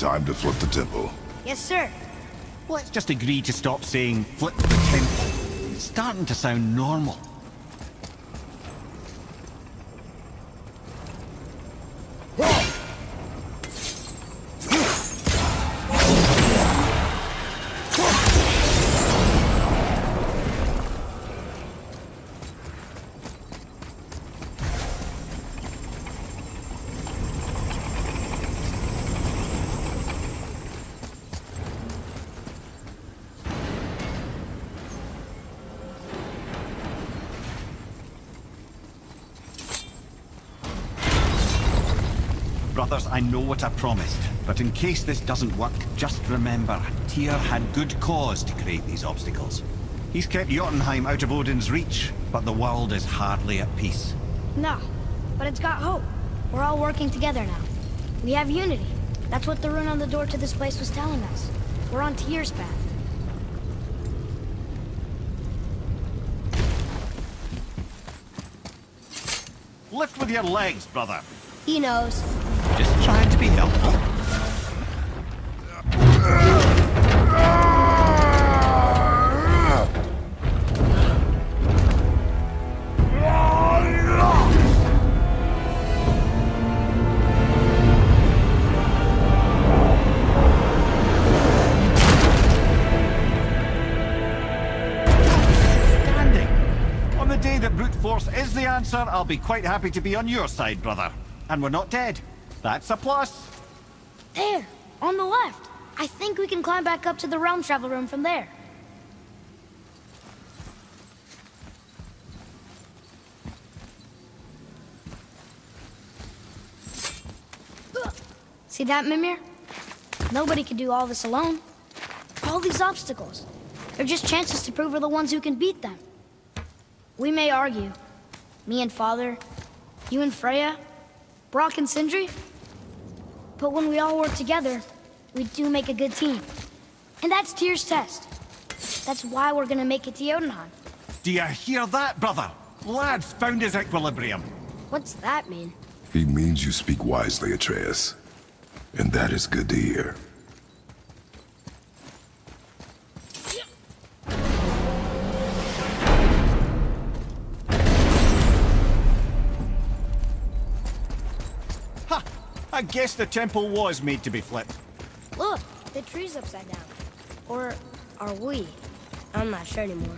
Time to flip the temple. Yes, sir. Let's just agree to stop saying flip the temple. It's starting to sound normal. Brothers, I know what I promised, but in case this doesn't work, just remember, Tyr had good cause to create these obstacles. He's kept Jotunheim out of Odin's reach, but the world is hardly at peace. No, but it's got hope. We're all working together now. We have unity. That's what the rune on the door to this place was telling us. We're on Tyr's path. Lift with your legs, brother. He knows. Just trying to be helpful. Standing. On the day that brute force is the answer, I'll be quite happy to be on your side, brother. And we're not dead. That's a plus. There, on the left. I think we can climb back up to the realm travel room from there. See that, Mimir? Nobody can do all this alone. All these obstacles. They're just chances to prove we're the ones who can beat them. We may argue. Me and Father, you and Freya, Brock and Sindri. But when we all work together, we do make a good team. And that's Tyr's test. That's why we're gonna make it to Jotunheim. Do you hear that, brother? Lad's found his equilibrium. What's that mean? He means you speak wisely, Atreus. And that is good to hear. Ha! I guess the temple was made to be flipped. Look, the tree's upside down. Or are we? I'm not sure anymore.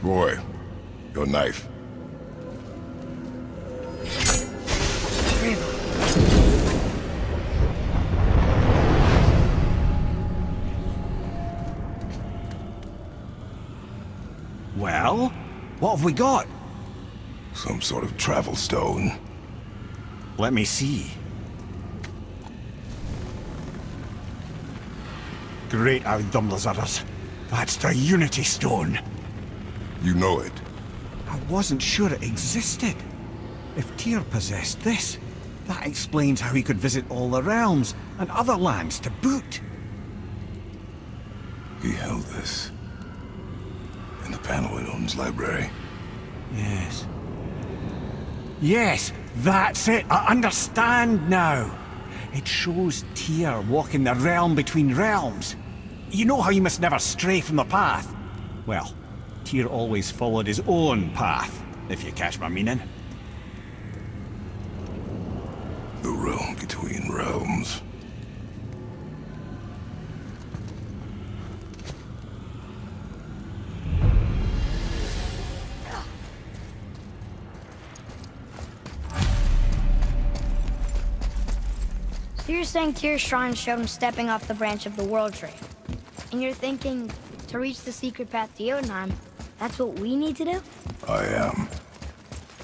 Boy, your knife. Well, what have we got? Some sort of travel stone. Let me see. Great Audumlazaras. That's the Unity Stone. You know it. I wasn't sure it existed. If Tyr possessed this, that explains how he could visit all the realms and other lands to boot. He held this. In the panel in Odin's library. Yes. Yes, that's it. I understand now. It shows Tyr walking the realm between realms. You know how you must never stray from the path? Well, Tyr always followed his own path, if you catch my meaning. The realm between realms. So you're saying Tyr's shrine showed him stepping off the branch of the World Tree. And you're thinking, to reach the secret path to Jotunheim, that's what we need to do? I am.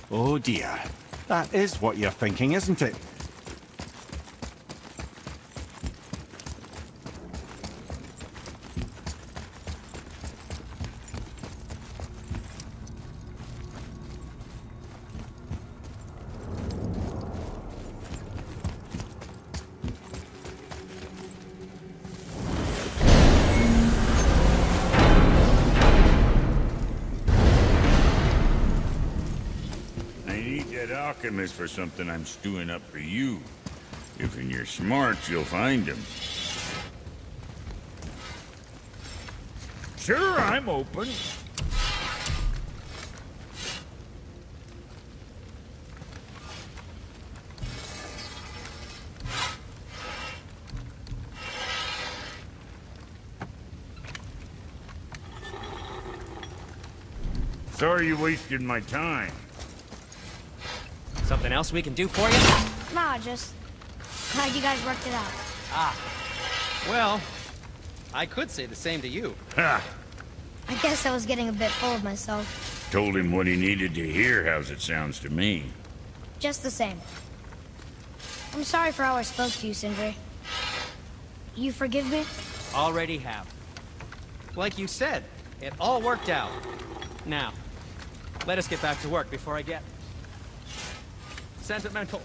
Oh dear. That is what you're thinking, isn't it? Alchemist for something I'm stewing up for you. If in your smarts, you'll find him. Sure, I'm open. Sorry you wasted my time. Something else we can do for you? Nah, just glad you guys worked it out. Well, I could say the same to you. Ha! I guess I was getting a bit full of myself. Told him what he needed to hear, how's it sounds to me. Just the same. I'm sorry for how I spoke to you, Sindri. You forgive me? Already have. Like you said, it all worked out. Now, let us get back to work before I get sentimental.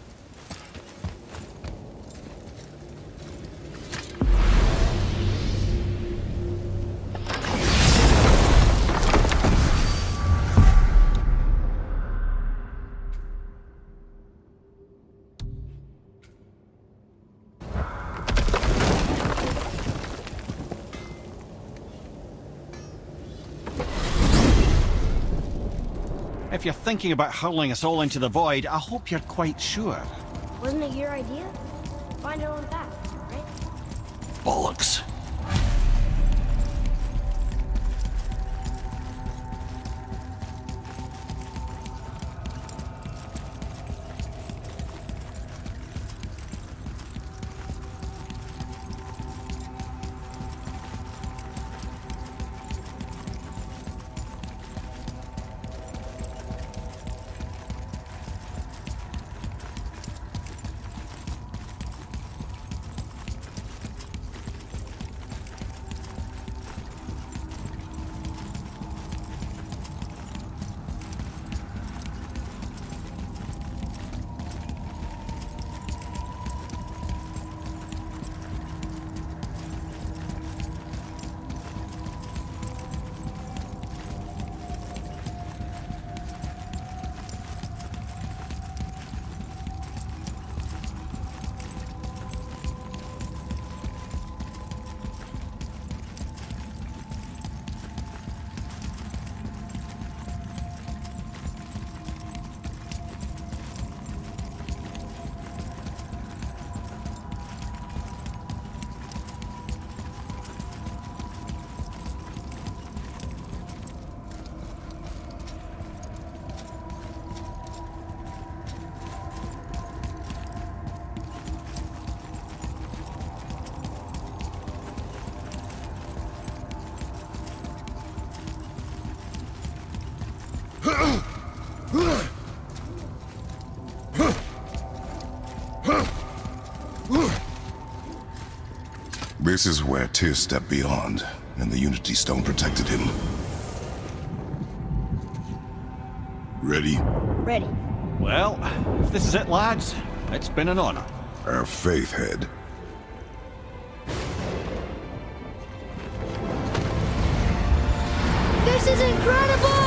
If you're thinking about hurling us all into the void, I hope you're quite sure. Wasn't it your idea? Find our own path, right? Bollocks. This is where Tyr stepped beyond, and the Unity Stone protected him. Ready? Ready. Well, if this is it, lads, it's been an honor. Our faith head. This is incredible!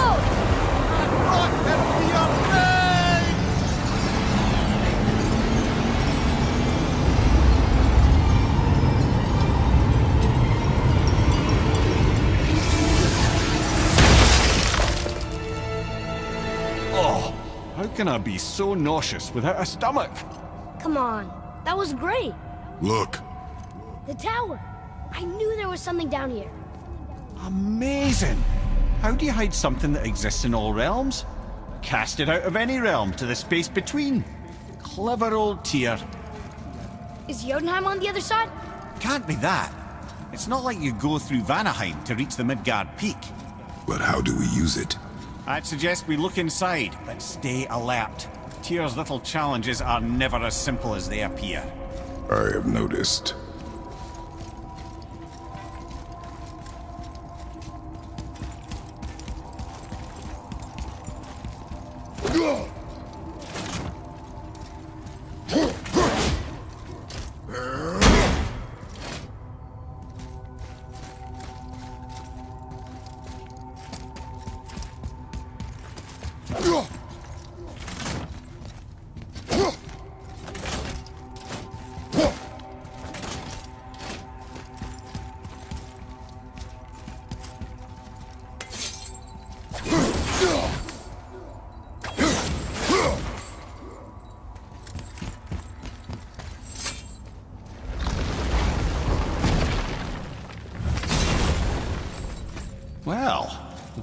How can I be so nauseous without a stomach? Come on, that was great. Look, The tower. I knew there was something down here. Amazing! How do you hide something that exists in all realms? Cast it out of any realm to the space between. Clever old Tyr. Is Jotunheim on the other side? Can't be that. It's not like you go through Vanaheim to reach the Midgard Peak. but how do we use it? I'd suggest we look inside, but stay alert. Tyr's little challenges are never as simple as they appear. I have noticed.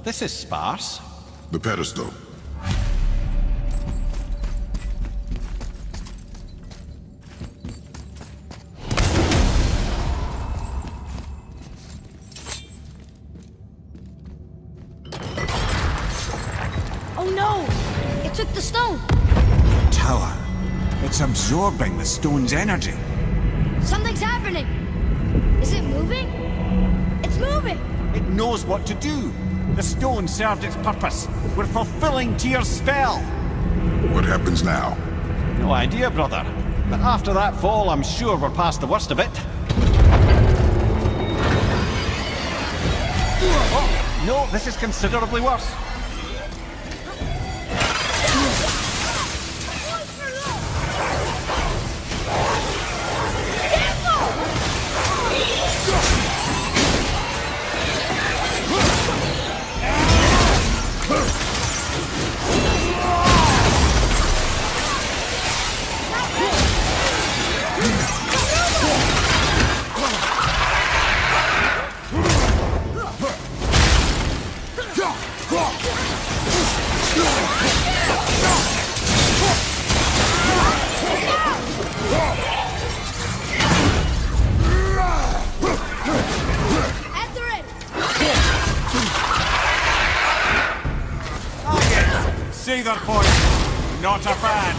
This is sparse. The pedestal. Oh no! It took the stone! Tower. It's absorbing the stone's energy. Something's happening! Is it moving? It's moving! It knows what to do. The stone served its purpose. We're fulfilling Tyr's spell. What happens now? No idea, brother. But after that fall, I'm sure we're past the worst of it. Oh, no, this is considerably worse. Seether point. Not a fan.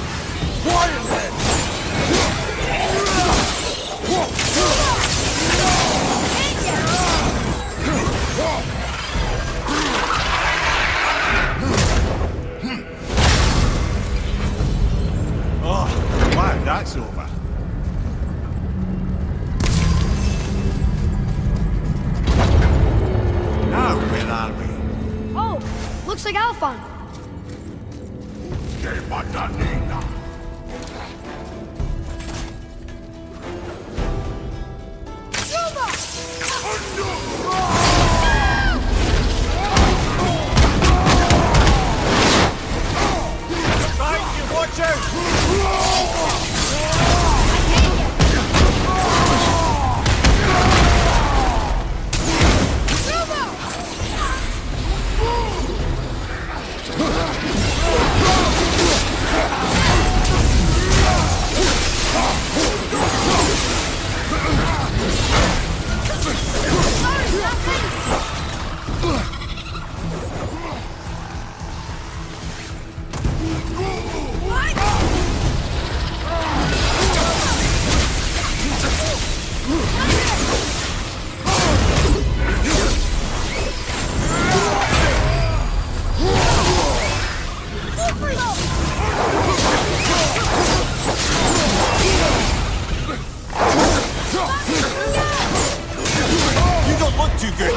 Oh, wow, that's over. Now, where are we? Oh, looks like Alphon. Thank you, watch out! You don't look too good.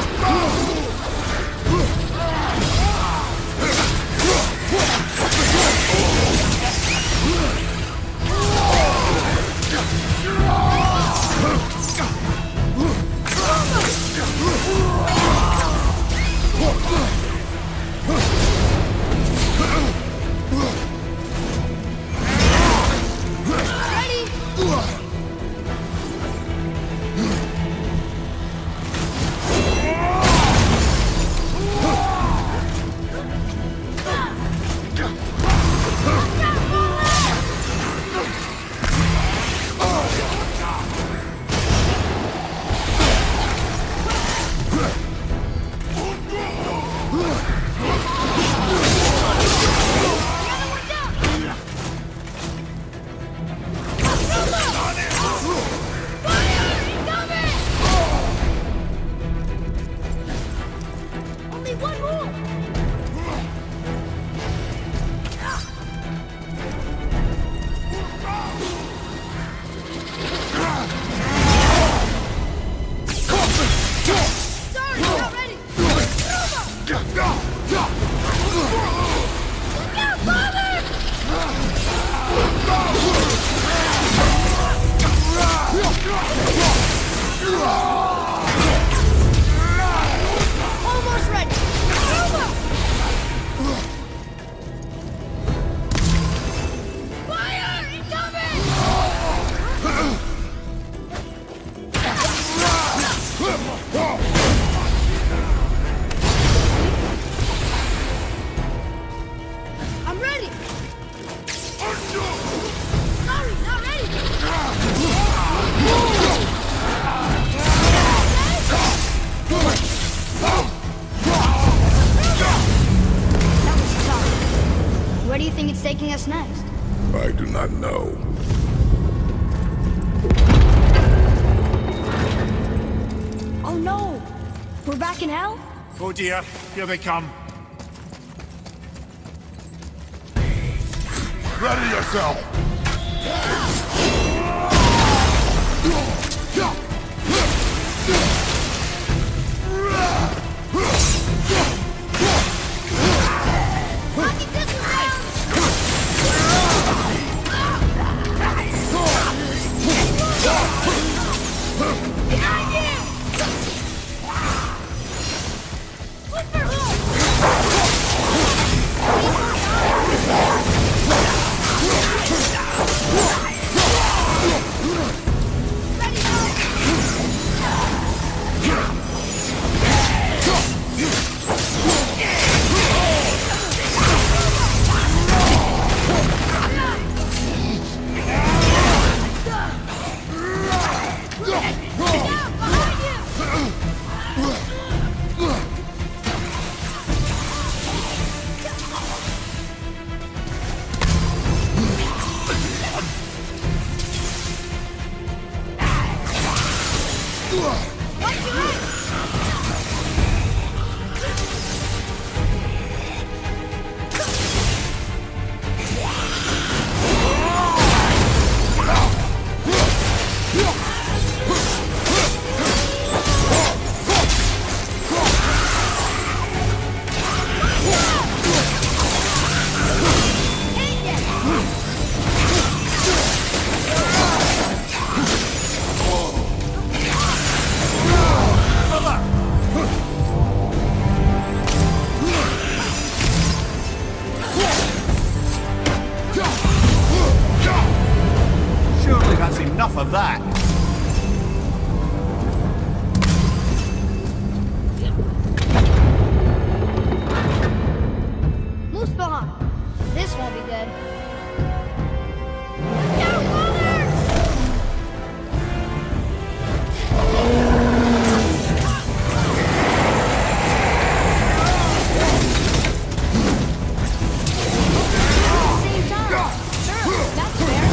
Only one more! Sorry, not ready! Look out, father! Almost ready! Fire! Incoming! think it's taking us next? I do not know. Oh no! We're back in hell? Oh dear, here they come. Ready yourself! Surely that's enough of that. Muspelheim! This won't be good. Same time. Sure, that's fair.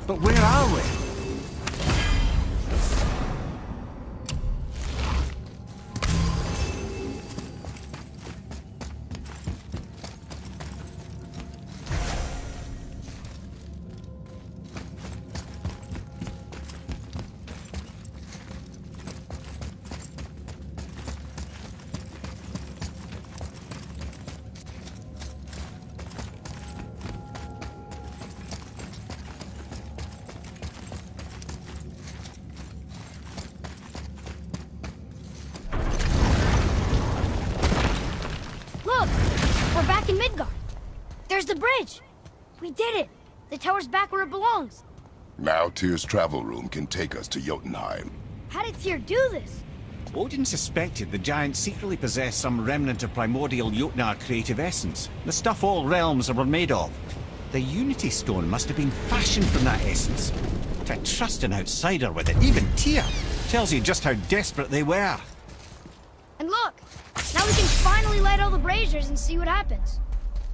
But where are we? Look! We're back in Midgard. There's the bridge. We did it. The tower's back where it belongs. Now Tyr's travel room can take us to Jotunheim. How did Tyr do this? Odin suspected the giant secretly possessed some remnant of primordial Jotnar creative essence, the stuff all realms were made of. The Unity Stone must have been fashioned from that essence. To trust an outsider with it, even Tyr, tells you just how desperate they were. And look! Now we can finally light all the braziers and see what happens.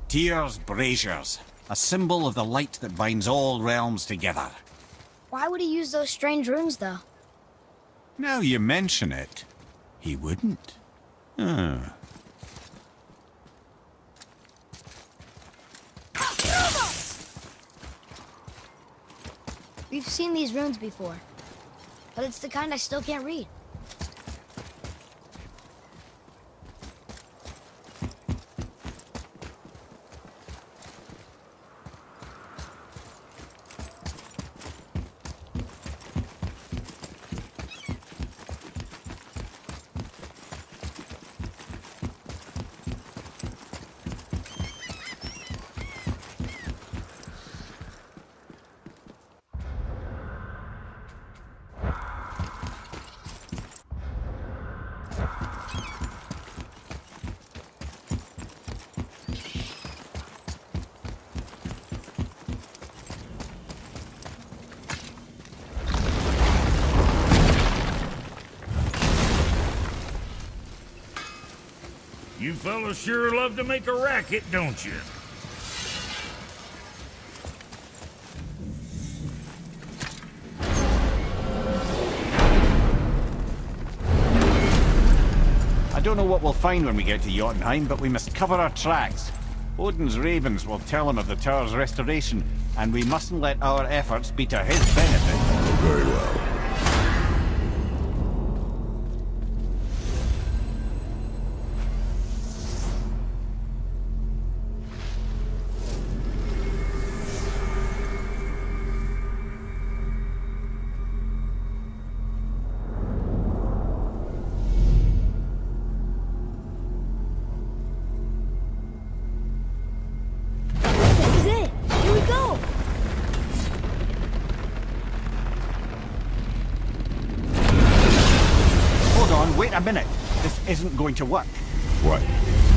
Tyr's braziers, a symbol of the light that binds all realms together. Why would he use those strange runes, though? Now you mention it, he wouldn't. We've seen these runes before, but it's the kind I still can't read. You fellas sure love to make a racket, don't you? I don't know what we'll find when we get to Jotunheim, but we must cover our tracks. Odin's ravens will tell him of the tower's restoration, and we mustn't let our efforts be to his benefit. Very well. This is it! Here we go! Hold on, wait a minute. This isn't going to work. What?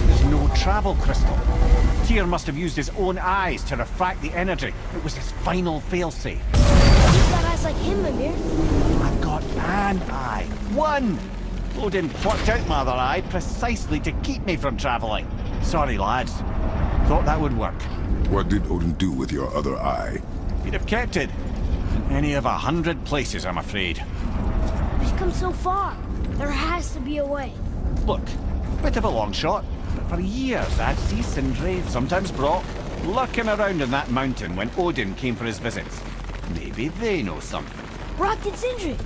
There's no travel crystal. Tyr must have used his own eyes to refract the energy. It was his final failsafe. You've got eyes like him, Mimir. I've got an eye. One! Odin plucked out my other eye precisely to keep me from traveling. Sorry, lads. Thought that would work. What did Odin do with your other eye? He'd have kept it. In any of 100 places, I'm afraid. We've come so far. There has to be a way. Look, bit of a long shot, but for years I'd see Sindri, sometimes Brock, lurking around in that mountain when Odin came for his visits. Maybe they know something. Brock and Sindri.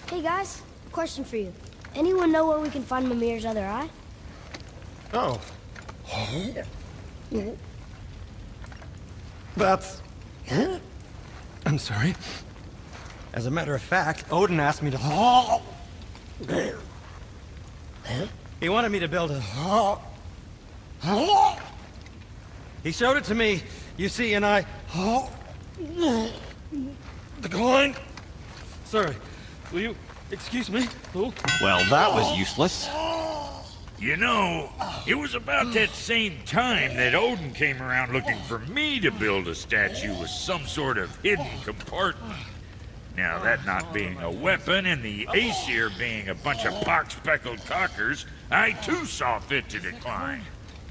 Hey guys, question for you. Anyone know where we can find Mimir's other eye? Oh. That's... I'm sorry. As a matter of fact, Odin asked me to... He wanted me to build a... He showed it to me, you see, and I... Declined. Sorry. Will you excuse me? Oh. Well, that was useless. You know, it was about that same time that Odin came around looking for me to build a statue with some sort of hidden compartment. Now, that not being a weapon and the Aesir being a bunch of pox-speckled cockers, I too saw fit to decline.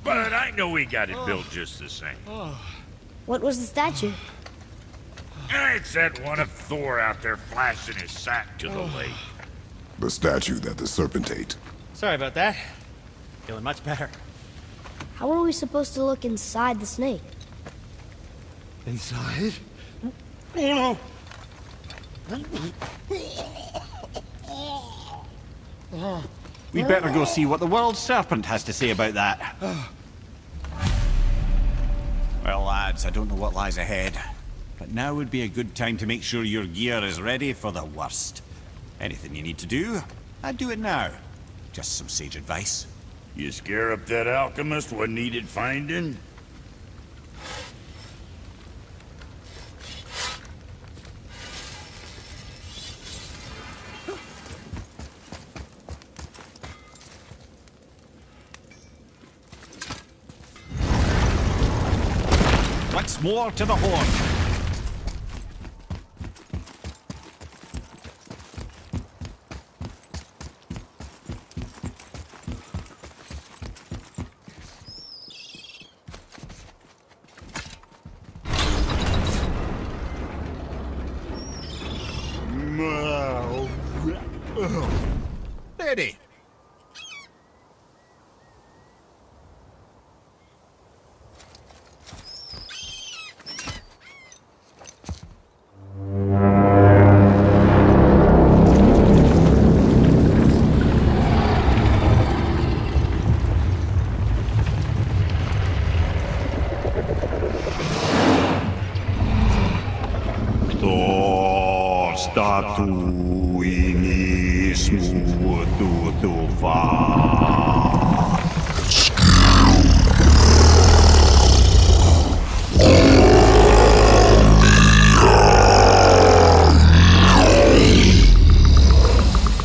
But I know he got it built just the same. What was the statue? It's that one of Thor out there flashing his sack to the lake. The statue that the serpent ate. Sorry about that. Feeling much better. How are we supposed to look inside the snake? Inside? Oh no! We better go see what the world serpent has to say about that. Well, lads, I don't know what lies ahead, but now would be a good time to make sure your gear is ready for the worst. Anything you need to do, I'd do it now. Just some sage advice. You scare up that alchemist what needed finding? Once more to the horn. Ready.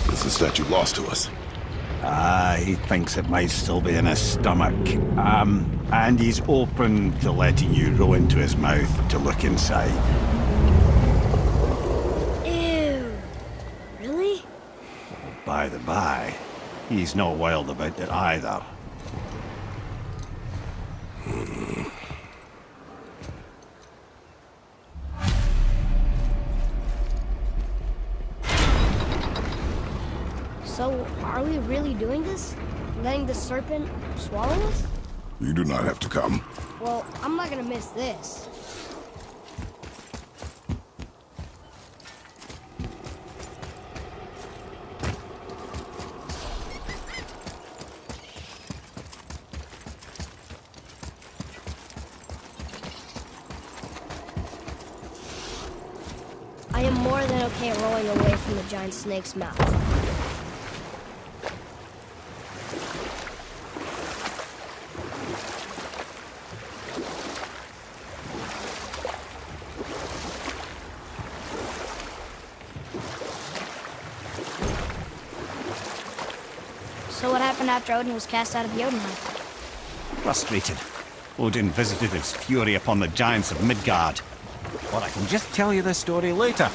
Is the statue lost to us? He thinks it might still be in his stomach. And he's open to letting you roll into his mouth to look inside. Ew. Really? By the by, he's not wild about it either. So, are we really doing this? Letting the serpent swallow us? You do not have to come. Well, I'm not gonna miss this. I am more than okay at rolling away from the giant snake's mouth. So what happened after Odin was cast out of Jotunheim? Frustrated, Odin visited his fury upon the giants of Midgard. Or I can just tell you this story later.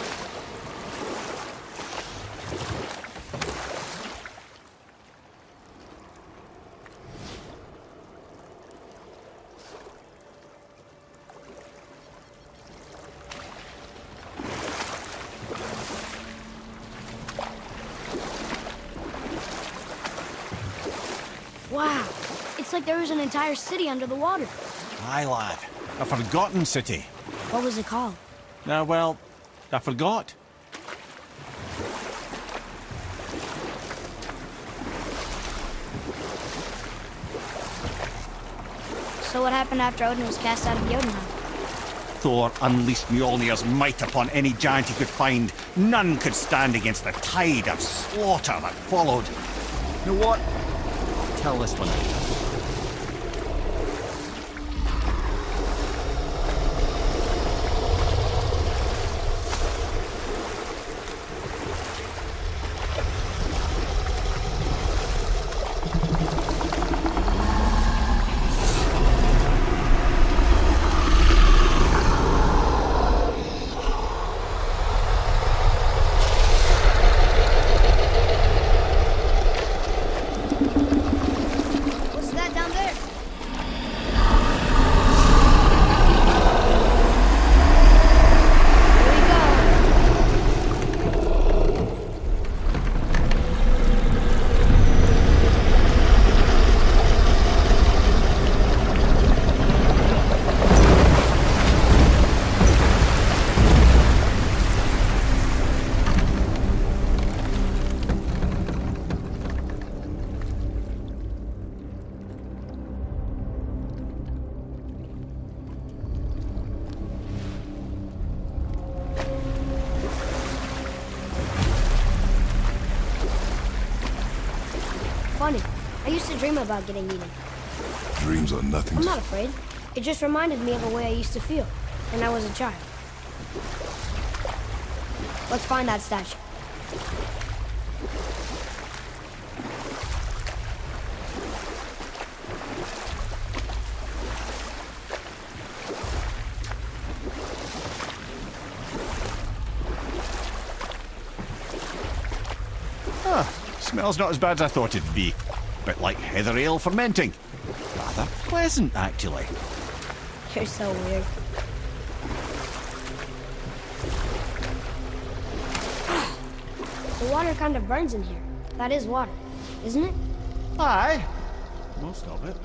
Wow, it's like there was an entire city under the water. Aye, lad. A forgotten city. What was it called? Well, I forgot. So what happened after Odin was cast out of Jotunheim? Thor unleashed Mjolnir's might upon any giant he could find. None could stand against the tide of slaughter that followed. You know what? I'll tell this one later. dream about getting eaten. Dreams are nothing I'm to... not afraid. It just reminded me of a way I used to feel when I was a child. Let's find that statue. Smells not as bad as I thought it'd be. Bit like heather ale fermenting. Rather pleasant, actually. You're so weird. The water kind of burns in here. That is water, isn't it? Aye. Most of it.